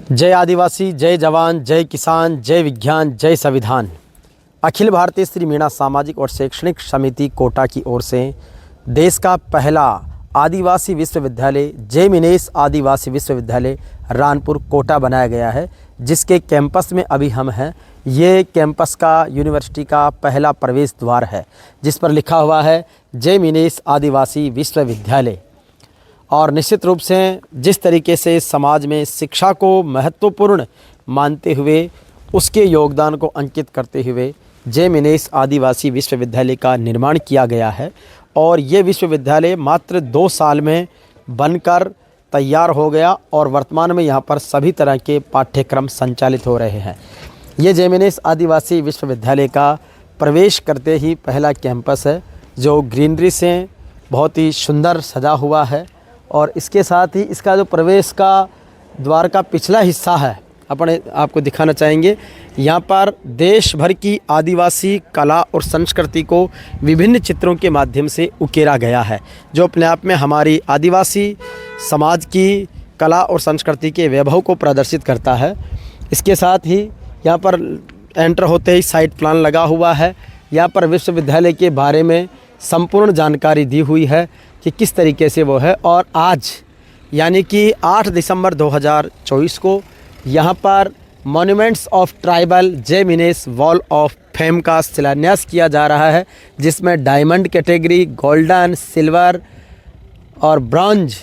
जय आदिवासी, जय जवान, जय किसान, जय विज्ञान, जय संविधान। अखिल भारतीय श्री मीणा सामाजिक और शैक्षणिक समिति कोटा की ओर से देश का पहला आदिवासी विश्वविद्यालय जय मिनेश आदिवासी विश्वविद्यालय रानपुर कोटा बनाया गया है, जिसके कैंपस में अभी हम हैं। ये कैंपस का यूनिवर्सिटी का पहला प्रवेश द्वार है, जिस पर लिखा हुआ है जय मिनेश आदिवासी विश्वविद्यालय। और निश्चित रूप से जिस तरीके से समाज में शिक्षा को महत्वपूर्ण मानते हुए उसके योगदान को अंकित करते हुए जय मिनेश आदिवासी विश्वविद्यालय का निर्माण किया गया है। और ये विश्वविद्यालय मात्र 2 साल में बनकर तैयार हो गया और वर्तमान में यहाँ पर सभी तरह के पाठ्यक्रम संचालित हो रहे हैं। ये जय मिनेश आदिवासी विश्वविद्यालय का प्रवेश करते ही पहला कैंपस है, जो ग्रीनरी से बहुत ही सुंदर सजा हुआ है। और इसके साथ ही इसका जो प्रवेश का द्वार का पिछला हिस्सा है, अपने आपको दिखाना चाहेंगे। यहाँ पर देश भर की आदिवासी कला और संस्कृति को विभिन्न चित्रों के माध्यम से उकेरा गया है, जो अपने आप में हमारी आदिवासी समाज की कला और संस्कृति के वैभव को प्रदर्शित करता है। इसके साथ ही यहाँ पर एंटर होते ही साइट प्लान लगा हुआ है। यहाँ पर विश्वविद्यालय के बारे में संपूर्ण जानकारी दी हुई है कि किस तरीके से वो है। और आज यानी कि 8 दिसंबर 2024 को यहाँ पर मॉन्यूमेंट्स ऑफ ट्राइबल जय मिनेश वॉल ऑफ फेम का शिलान्यास किया जा रहा है, जिसमें डायमंड कैटेगरी, गोल्डन, सिल्वर और ब्रॉन्ज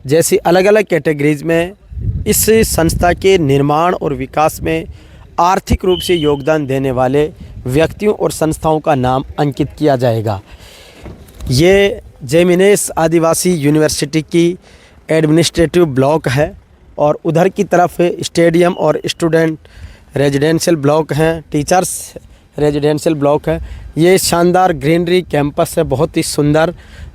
जैसी अलग अलग कैटेगरीज में इस संस्था के निर्माण और विकास में आर्थिक रूप से योगदान देने वाले व्यक्तियों और संस्थाओं का नाम अंकित किया जाएगा। ये जय मिनेश आदिवासी यूनिवर्सिटी की एडमिनिस्ट्रेटिव ब्लॉक है और उधर की तरफ स्टेडियम और स्टूडेंट रेजिडेंशियल ब्लॉक हैं, टीचर्स रेजिडेंशियल ब्लॉक है। ये शानदार ग्रीनरी कैंपस है, बहुत ही सुंदर,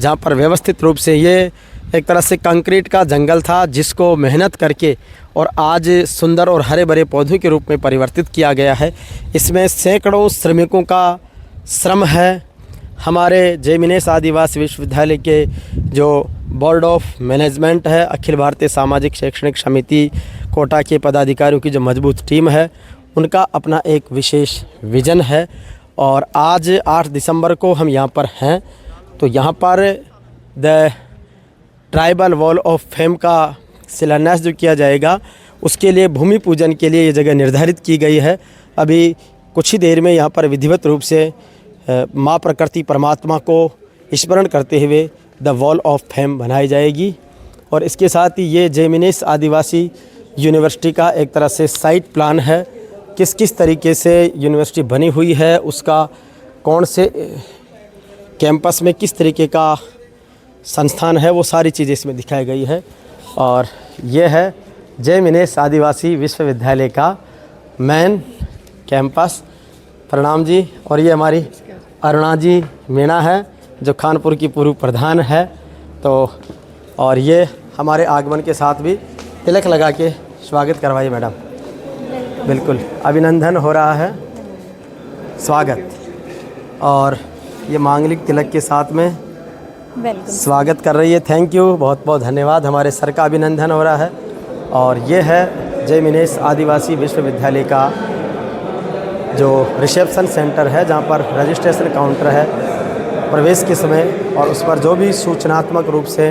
जहाँ पर व्यवस्थित रूप से ये एक तरह से कंक्रीट का जंगल था, जिसको मेहनत करके और आज सुंदर और हरे भरे पौधों के रूप में परिवर्तित किया गया है। इसमें सैकड़ों श्रमिकों का श्रम है। हमारे जय मिनेश आदिवासी विश्वविद्यालय के जो बोर्ड ऑफ मैनेजमेंट है, अखिल भारतीय सामाजिक शैक्षणिक समिति कोटा के पदाधिकारियों की जो मजबूत टीम है, उनका अपना एक विशेष विज़न है। और आज 8 दिसंबर को हम यहाँ पर हैं, तो यहाँ पर the tribal wall of fame का शिलान्यास जो किया जाएगा, उसके लिए भूमि पूजन के लिए ये जगह निर्धारित की गई है। अभी कुछ ही देर में यहाँ पर विधिवत रूप से माँ प्रकृति परमात्मा को स्मरण करते हुए द वॉल ऑफ फेम बनाई जाएगी। और इसके साथ ही ये जय मिनेश आदिवासी यूनिवर्सिटी का एक तरह से साइट प्लान है, किस किस तरीके से यूनिवर्सिटी बनी हुई है, उसका कौन से कैंपस में किस तरीके का संस्थान है, वो सारी चीज़ें इसमें दिखाई गई है। और ये है जय मिनेश आदिवासी विश्वविद्यालय का मेन कैंपस। प्रणाम जी। और ये हमारी अरुणा जी मीणा है, जो खानपुर की पूर्व प्रधान है। तो और ये हमारे आगमन के साथ भी तिलक लगा के स्वागत करवाइए मैडम। बिल्कुल अभिनंदन हो रहा है, स्वागत। और ये मांगलिक तिलक के साथ में स्वागत कर रही है। थैंक यू, बहुत बहुत धन्यवाद। हमारे सर का अभिनंदन हो रहा है। और ये है जय मिनेश आदिवासी विश्वविद्यालय का जो रिसेप्शन सेंटर है, जहाँ पर रजिस्ट्रेशन काउंटर है प्रवेश के समय, और उस पर जो भी सूचनात्मक रूप से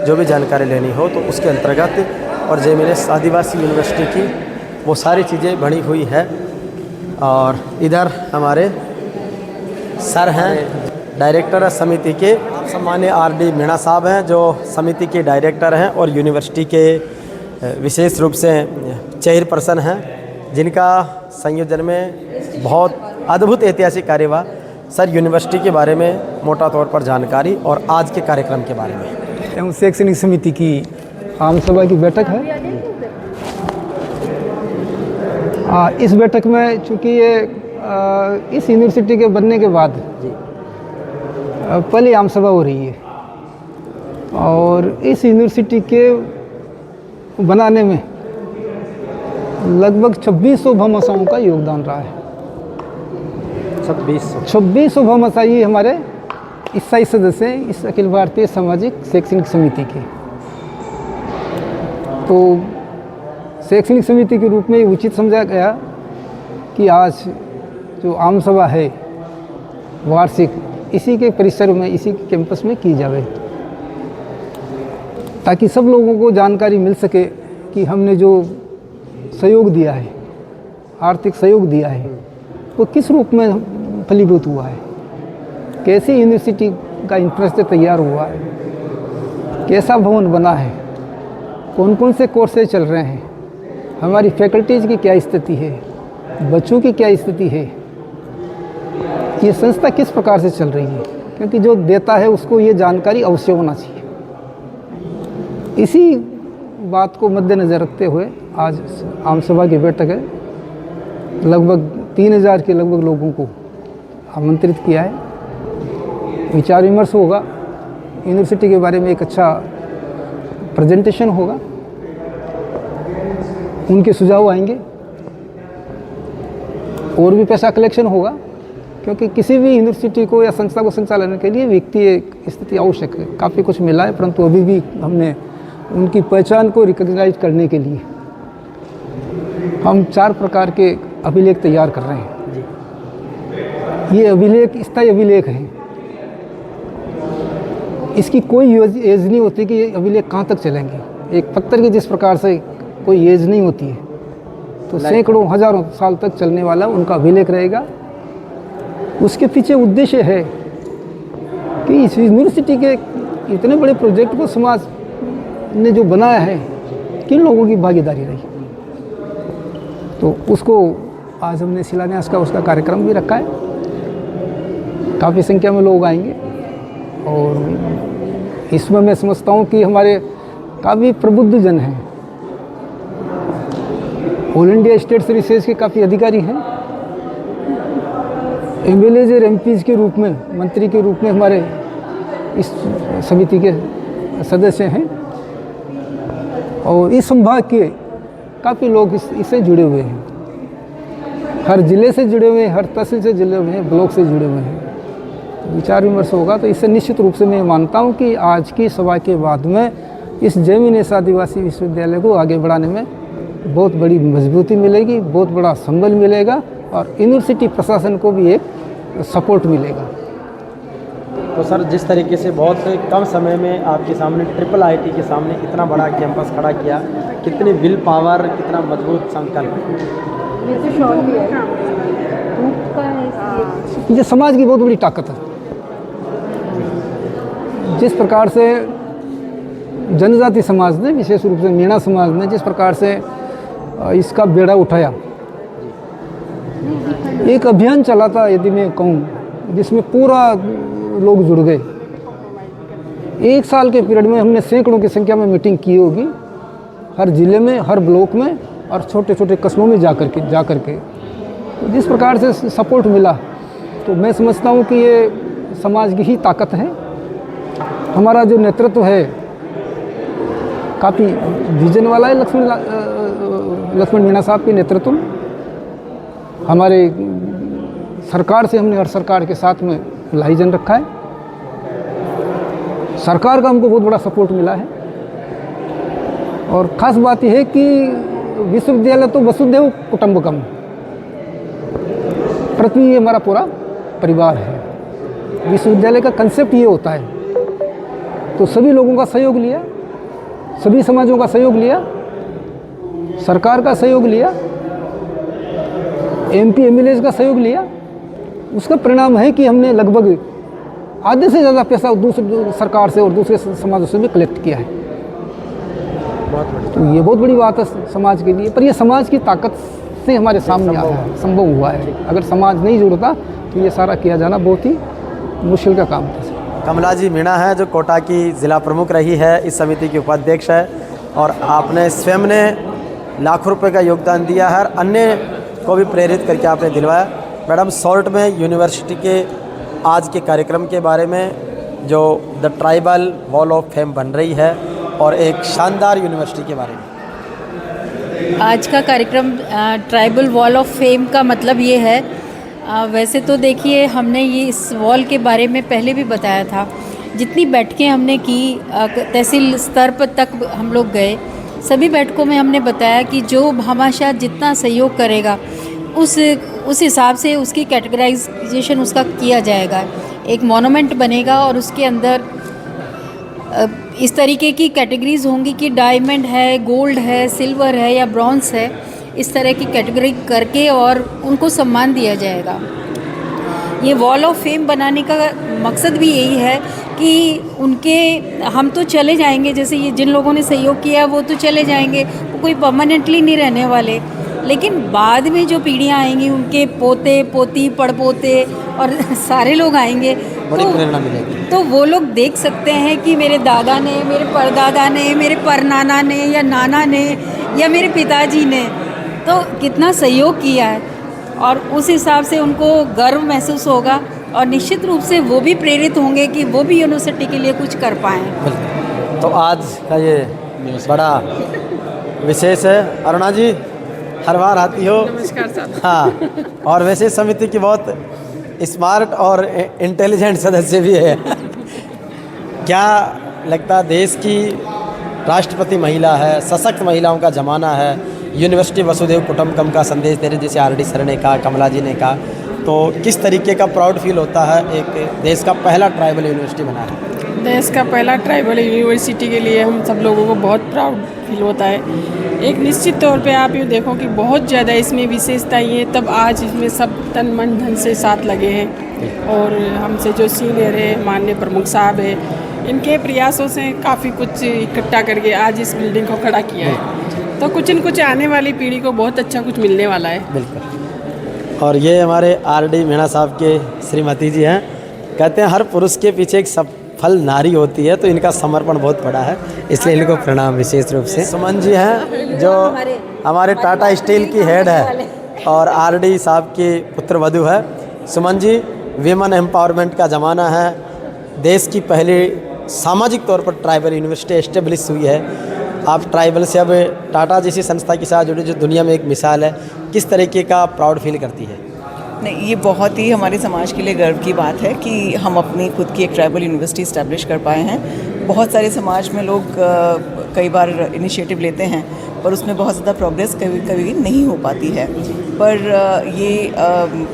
जो भी जानकारी लेनी हो तो उसके अंतर्गत। और जय मिनेश आदिवासी यूनिवर्सिटी की वो सारी चीज़ें बनी हुई है। और इधर हमारे सर हैं, डायरेक्टर समिति के सम्मान्य RD मीणा साहब हैं, जो समिति के डायरेक्टर हैं और यूनिवर्सिटी के विशेष रूप से चेयरपर्सन हैं, जिनका संयोजन में बहुत अद्भुत ऐतिहासिक कार्य हुआ। सर, यूनिवर्सिटी के बारे में मोटा तौर पर जानकारी और आज के कार्यक्रम के बारे में। शैक्षणिक समिति की आम सभा की बैठक है। इस बैठक में चूँकि ये इस यूनिवर्सिटी के बनने के बाद पहली आम सभा हो रही है, और इस यूनिवर्सिटी के बनाने में लगभग 2600 भामाशाहों का योगदान रहा है। 2600 भामाशाही हमारे ईसाई सदस्य हैं इस अखिल भारतीय सामाजिक शैक्षणिक समिति के। तो शैक्षणिक समिति के रूप में उचित समझा गया कि आज जो आम सभा है वार्षिक, इसी के परिसर में, इसी के कैंपस में की जाए, ताकि सब लोगों को जानकारी मिल सके कि हमने जो सहयोग दिया है, आर्थिक सहयोग दिया है, वो किस रूप में फलीभूत हुआ है, कैसे यूनिवर्सिटी का इंफ्रास्ट्रक्चर तैयार हुआ है, कैसा भवन बना है, कौन कौन से कोर्सेज चल रहे हैं, हमारी फैकल्टीज़ की क्या स्थिति है, बच्चों की क्या स्थिति है, ये संस्था किस प्रकार से चल रही है, क्योंकि जो देता है उसको ये जानकारी अवश्य होना चाहिए। इसी बात को मद्देनज़र रखते हुए आज आम सभा की बैठक है, लगभग 3000 के लगभग लोगों को आमंत्रित किया है। विचार विमर्श होगा, यूनिवर्सिटी के बारे में एक अच्छा प्रेजेंटेशन होगा, उनके सुझाव आएंगे और भी पैसा कलेक्शन होगा, क्योंकि किसी भी यूनिवर्सिटी को या संस्था को संचालन के लिए वित्तीय स्थिति आवश्यक है। काफ़ी कुछ मिला है, परंतु अभी भी हमने उनकी पहचान को रिकॉग्नाइज करने के लिए हम 4 प्रकार के अभिलेख तैयार कर रहे हैं। ये अभिलेख स्थायी अभिलेख हैं, इसकी कोई एज नहीं होती कि ये अभिलेख कहाँ तक चलेंगे। एक पत्थर की जिस प्रकार से कोई एज नहीं होती है, तो सैकड़ों हजारों साल तक चलने वाला उनका अभिलेख रहेगा। उसके पीछे उद्देश्य है कि इस यूनिवर्सिटी के इतने बड़े प्रोजेक्ट को समाज ने जो बनाया है, किन लोगों की भागीदारी रही, तो उसको आज हमने शिलान्यास का उसका कार्यक्रम भी रखा है। काफ़ी संख्या में लोग आएंगे और इसमें मैं समझता हूँ कि हमारे काफ़ी प्रबुद्ध जन हैं, ऑल इंडिया स्टेट सर्विसेज के काफ़ी अधिकारी हैं, एमएलएज और एमपीज के रूप में, मंत्री के रूप में हमारे इस समिति के सदस्य हैं, और इस संभाग के काफ़ी लोग इससे जुड़े हुए हैं, हर ज़िले से जुड़े हुए हैं, हर तहसील से जुड़े हुए हैं, ब्लॉक से जुड़े हुए हैं। विचार विमर्श होगा, तो इससे निश्चित रूप से मैं मानता हूं कि आज की सभा के बाद में इस जयमिनेश आदिवासी विश्वविद्यालय को आगे बढ़ाने में बहुत बड़ी मजबूती मिलेगी, बहुत बड़ा संबल मिलेगा, और यूनिवर्सिटी प्रशासन को भी एक सपोर्ट मिलेगा। तो सर, जिस तरीके से बहुत कम समय में आपके सामने ट्रिपल आईटी के सामने इतना बड़ा कैंपस खड़ा किया, कितनी विल पावर, कितना मजबूत संकल्प। ये समाज की बहुत बड़ी ताकत है। जिस प्रकार से जनजाति समाज ने, विशेष रूप से मीणा समाज ने जिस प्रकार से इसका बेड़ा उठाया, एक अभियान चला था, यदि मैं कहूँ, जिसमें पूरा लोग जुड़ गए। 1 साल के पीरियड में हमने सैकड़ों की संख्या में मीटिंग की होगी, हर ज़िले में, हर ब्लॉक में और छोटे छोटे कस्बों में जा कर के तो जिस प्रकार से सपोर्ट मिला, तो मैं समझता हूँ कि ये समाज की ही ताकत है। हमारा जो नेतृत्व है काफ़ी विजन वाला है, लक्ष्मण मीणा साहब के नेतृत्व में। हमारे सरकार से हमने हर सरकार के साथ में लाइजन रखा है, सरकार का हमको बहुत बड़ा सपोर्ट मिला है। और ख़ास बात यह है कि विश्वविद्यालय तो वसुधैव कुटुंबकम, पृथ्वी हमारा पूरा परिवार है। विश्वविद्यालय का कंसेप्ट ये होता है, तो सभी लोगों का सहयोग लिया, सभी समाजों का सहयोग लिया, सरकार का सहयोग लिया, एमपी एमएलए का सहयोग लिया। उसका परिणाम है कि हमने लगभग आधे से ज़्यादा पैसा दूसरे सरकार से और दूसरे समाजों से भी कलेक्ट किया है। तो ये बहुत बड़ी बात है समाज के लिए, पर ये समाज की ताकत से हमारे सामने आया है, संभव हुआ है। अगर समाज नहीं जुड़ता तो ये सारा किया जाना बहुत ही मुश्किल का काम था। कमला जी मीणा है, जो कोटा की ज़िला प्रमुख रही है, इस समिति की उपाध्यक्ष है, और आपने स्वयं ने लाखों रुपए का योगदान दिया है, अन्य को भी प्रेरित करके आपने दिलवाया। मैडम, शॉर्ट में यूनिवर्सिटी के आज के कार्यक्रम के बारे में, जो the tribal wall of fame बन रही है, और एक शानदार यूनिवर्सिटी के बारे में। आज का कार्यक्रम ट्राइबल वॉल ऑफ फेम का मतलब ये है, वैसे तो देखिए हमने ये इस वॉल के बारे में पहले भी बताया था। जितनी बैठकें हमने की, तहसील स्तर पर तक हम लोग गए, सभी बैठकों में हमने बताया कि जो भामाशाह जितना सहयोग करेगा उस हिसाब से उसकी कैटेगराइजेशन उसका किया जाएगा। एक मोनूमेंट बनेगा और उसके अंदर इस तरीके की कैटेगरीज होंगी कि डायमंड है, गोल्ड है, सिल्वर है या ब्रॉन्ज है, इस तरह की कैटेगरी करके और उनको सम्मान दिया जाएगा। ये वॉल ऑफ फेम बनाने का मकसद भी यही है कि हम तो चले जाएंगे, जैसे ये जिन लोगों ने सहयोग किया वो तो चले जाएंगे, वो कोई परमानेंटली नहीं रहने वाले, लेकिन बाद में जो पीढ़ियाँ आएंगी उनके पोते पोती पड़पोते और सारे लोग आएंगे, बड़ी प्रेरणा मिलेगी। तो वो लोग देख सकते हैं कि मेरे दादा ने, मेरे परदादा ने, मेरे परनाना ने या नाना ने या मेरे पिताजी ने तो कितना सहयोग किया है, और उस हिसाब से उनको गर्व महसूस होगा और निश्चित रूप से वो भी प्रेरित होंगे कि वो भी यूनिवर्सिटी के लिए कुछ कर पाएँ। तो आज का ये बड़ा विशेष है। अरुणा जी हर बार आती हो। नमस्कार साहब। हाँ, और वैसे समिति की बहुत स्मार्ट और इंटेलिजेंट सदस्य भी है। क्या लगता है, देश की राष्ट्रपति महिला है, सशक्त महिलाओं का ज़माना है, यूनिवर्सिटी वसुधैव कुटुंबकम का संदेश तेरे जैसे आर डी सर ने कहा, कमला जी ने कहा, तो किस तरीके का प्राउड फील होता है एक देश का पहला ट्राइबल यूनिवर्सिटी बना है? देश का पहला ट्राइबल यूनिवर्सिटी के लिए हम सब लोगों को बहुत प्राउड फील होता है। एक निश्चित तौर पे आप ये देखो कि बहुत ज़्यादा इसमें विशेषता ये, तब आज इसमें सब तन मन धन से साथ लगे हैं, और हमसे जो सीनियर है, माननीय प्रमुख साहब है, इनके प्रयासों से काफ़ी कुछ इकट्ठा करके आज इस बिल्डिंग को खड़ा किया है। तो कुछ न कुछ आने वाली पीढ़ी को बहुत अच्छा कुछ मिलने वाला है। बिल्कुल। और ये हमारे आर डी मीणा साहब के श्रीमती जी हैं, कहते हैं हर पुरुष के पीछे एक सफल नारी होती है, तो इनका समर्पण बहुत बड़ा है, इसलिए इनको प्रणाम विशेष रूप से। सुमन जी हैं जो हमारे टाटा स्टील की हेड है और आर डी साहब की पुत्र वधू है। सुमन जी, वीमेन एम्पावरमेंट का ज़माना है, देश की पहली सामाजिक तौर पर ट्राइबल यूनिवर्सिटी एस्टेब्लिश हुई है। आप ट्राइबल से अब टाटा जैसी संस्था के साथ जुड़े, जो दुनिया में एक मिसाल है, किस तरीके का प्राउड फील करती है? नहीं, ये बहुत ही हमारे समाज के लिए गर्व की बात है कि हम अपनी खुद की एक ट्राइबल यूनिवर्सिटी इस्टेब्लिश कर पाए हैं। बहुत सारे समाज में लोग कई बार इनिशिएटिव लेते हैं, पर उसमें बहुत ज़्यादा प्रोग्रेस कभी नहीं हो पाती है। पर ये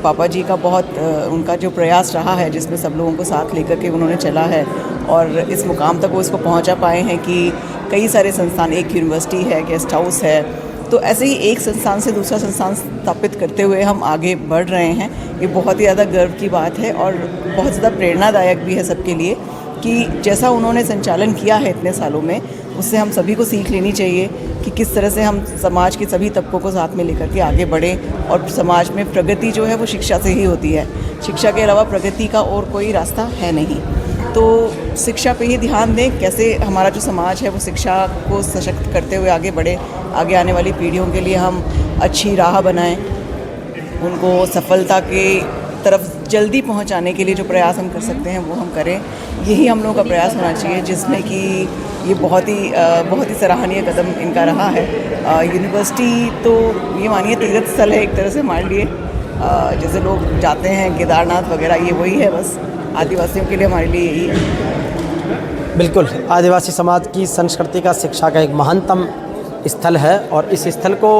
पापा जी का बहुत उनका जो प्रयास रहा है, जिसमें सब लोगों को साथ लेकर के उन्होंने चला है और इस मुकाम तक वो इसको पहुंचा पाए हैं कि कई सारे संस्थान, एक यूनिवर्सिटी है, गेस्ट हाउस है, तो ऐसे ही एक संस्थान से दूसरा संस्थान स्थापित करते हुए हम आगे बढ़ रहे हैं। ये बहुत ही ज़्यादा गर्व की बात है और बहुत ज़्यादा प्रेरणादायक भी है सबके लिए कि जैसा उन्होंने संचालन किया है इतने सालों में, उससे हम सभी को सीख लेनी चाहिए कि किस तरह से हम समाज के सभी तबकों को साथ में लेकर के आगे बढ़ें। और समाज में प्रगति जो है वो शिक्षा से ही होती है, शिक्षा के अलावा प्रगति का और कोई रास्ता है नहीं। तो शिक्षा पे ही ध्यान दें, कैसे हमारा जो समाज है वो शिक्षा को सशक्त करते हुए आगे बढ़े, आगे आने वाली पीढ़ियों के लिए हम अच्छी राह बनाएं, उनको सफलता के तरफ जल्दी पहुंचाने के लिए जो प्रयास हम कर सकते हैं वो हम करें। यही हम लोगों का प्रयास होना चाहिए, जिसमें कि ये बहुत ही सराहनीय कदम इनका रहा है। यूनिवर्सिटी तो ये मानिए तीर्थ स्थल है एक तरह से हमारे लिए। जैसे लोग जाते हैं केदारनाथ वगैरह, ये वही है बस आदिवासियों के लिए, हमारे लिए यही है। बिल्कुल, आदिवासी समाज की संस्कृति का शिक्षा का एक महानतम स्थल है और इस स्थल को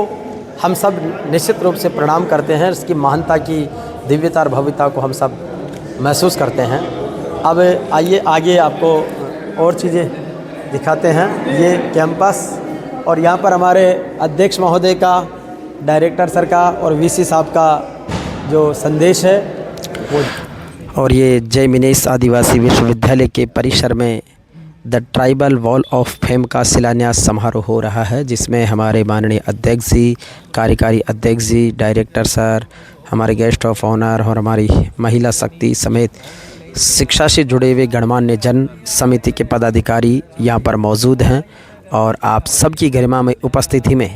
हम सब निश्चित रूप से प्रणाम करते हैं। इसकी महानता की दिव्यता और भव्यता को हम सब महसूस करते हैं। अब आइए आगे आपको और चीज़ें दिखाते हैं। ये कैंपस और यहाँ पर हमारे अध्यक्ष महोदय का, डायरेक्टर सर का और वीसी साहब का जो संदेश है वो। और ये जय मिनेश आदिवासी विश्वविद्यालय के परिसर में the tribal wall of fame का शिलान्यास समारोह हो रहा है, जिसमें हमारे माननीय अध्यक्ष जी, कार्यकारी अध्यक्ष जी, डायरेक्टर सर, हमारे गेस्ट ऑफ ऑनर और हमारी महिला शक्ति समेत शिक्षा से जुड़े हुए गणमान्य जन समिति के पदाधिकारी यहाँ पर मौजूद हैं। और आप सबकी गरिमामय उपस्थिति में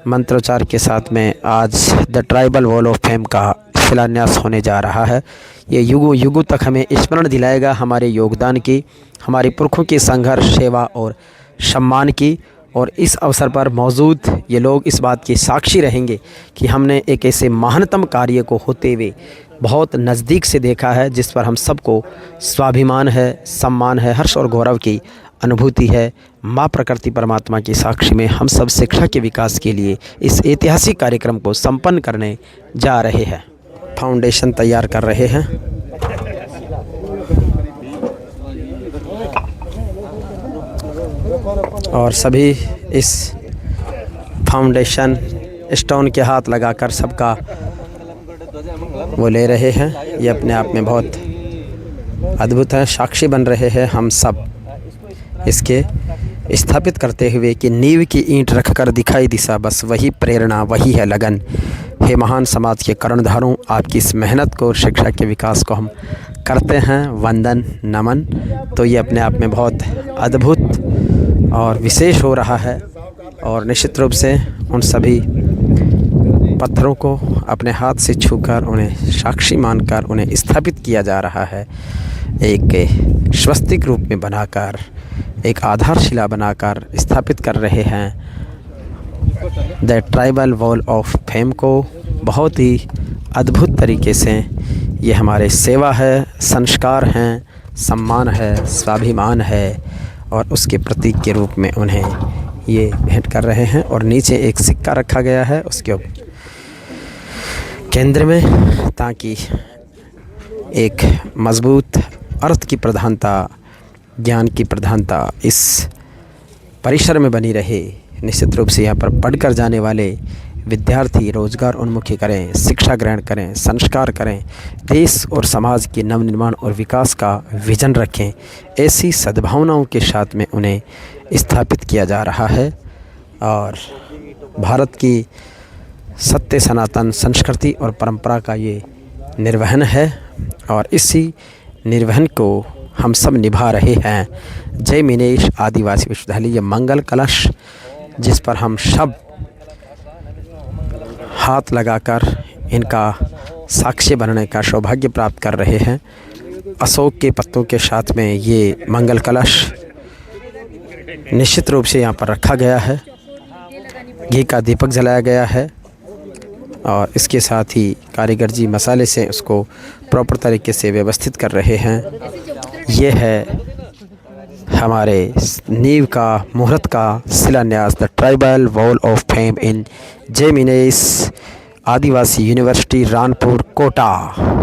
मंत्रोच्चार के साथ में आज the tribal wall of fame का शिलान्यास होने जा रहा है। ये युगों युगों तक हमें स्मरण दिलाएगा हमारे योगदान की, हमारे पुरखों की संघर्ष, सेवा और सम्मान की। और इस अवसर पर मौजूद ये लोग इस बात के साक्षी रहेंगे कि हमने एक ऐसे महानतम कार्य को होते हुए बहुत नज़दीक से देखा है, जिस पर हम सबको स्वाभिमान है, सम्मान है, हर्ष और गौरव की अनुभूति है। माँ प्रकृति परमात्मा की साक्षी में हम सब शिक्षा के विकास के लिए इस ऐतिहासिक कार्यक्रम को संपन्न करने जा रहे हैं। फाउंडेशन तैयार कर रहे हैं। और सभी इस फाउंडेशन स्टोन के हाथ लगाकर सबका वो ले रहे हैं। ये अपने आप में बहुत अद्भुत है। साक्षी बन रहे हैं हम सब इसके स्थापित करते हुए कि नींव की ईंट रखकर दिखाई दिशा, बस वही प्रेरणा, वही है लगन। हे महान समाज के कर्णधारों, आपकी इस मेहनत को और शिक्षा के विकास को हम करते हैं वंदन नमन। तो ये अपने आप में बहुत अद्भुत और विशेष हो रहा है। और निश्चित रूप से उन सभी पत्थरों को अपने हाथ से छूकर उन्हें साक्षी मानकर उन्हें स्थापित किया जा रहा है। एक स्वस्तिक रूप में बनाकर, एक आधारशिला बनाकर स्थापित कर रहे हैं the tribal wall of fame को। बहुत ही अद्भुत तरीके से ये हमारे सेवा है, संस्कार हैं, सम्मान है, स्वाभिमान है और उसके प्रतीक के रूप में उन्हें ये भेंट कर रहे हैं। और नीचे एक सिक्का रखा गया है उसके केंद्र में, ताकि एक मजबूत अर्थ की प्रधानता, ज्ञान की प्रधानता इस परिसर में बनी रहे। निश्चित रूप से यहाँ पर पढ़कर जाने वाले विद्यार्थी रोजगार उन्मुखी करें, शिक्षा ग्रहण करें, संस्कार करें, देश और समाज के नवनिर्माण और विकास का विजन रखें। ऐसी सद्भावनाओं के साथ में उन्हें स्थापित किया जा रहा है। और भारत की सत्य सनातन संस्कृति और परंपरा का ये निर्वहन है और इसी निर्वहन को हम सब निभा रहे हैं। जय मिनेश आदिवासी विश्वविद्यालय ये मंगल कलश, जिस पर हम सब हाथ लगाकर इनका साक्षी बनने का सौभाग्य प्राप्त कर रहे हैं। अशोक के पत्तों के साथ में ये मंगल कलश निश्चित रूप से यहाँ पर रखा गया है। घी का दीपक जलाया गया है और इसके साथ ही कारीगर जी मसाले से उसको प्रॉपर तरीके से व्यवस्थित कर रहे हैं। ये है हमारे नींव का, मुहूर्त का शिलान्यास, the tribal wall of fame इन जय मिनेश आदिवासी यूनिवर्सिटी रानपुर कोटा।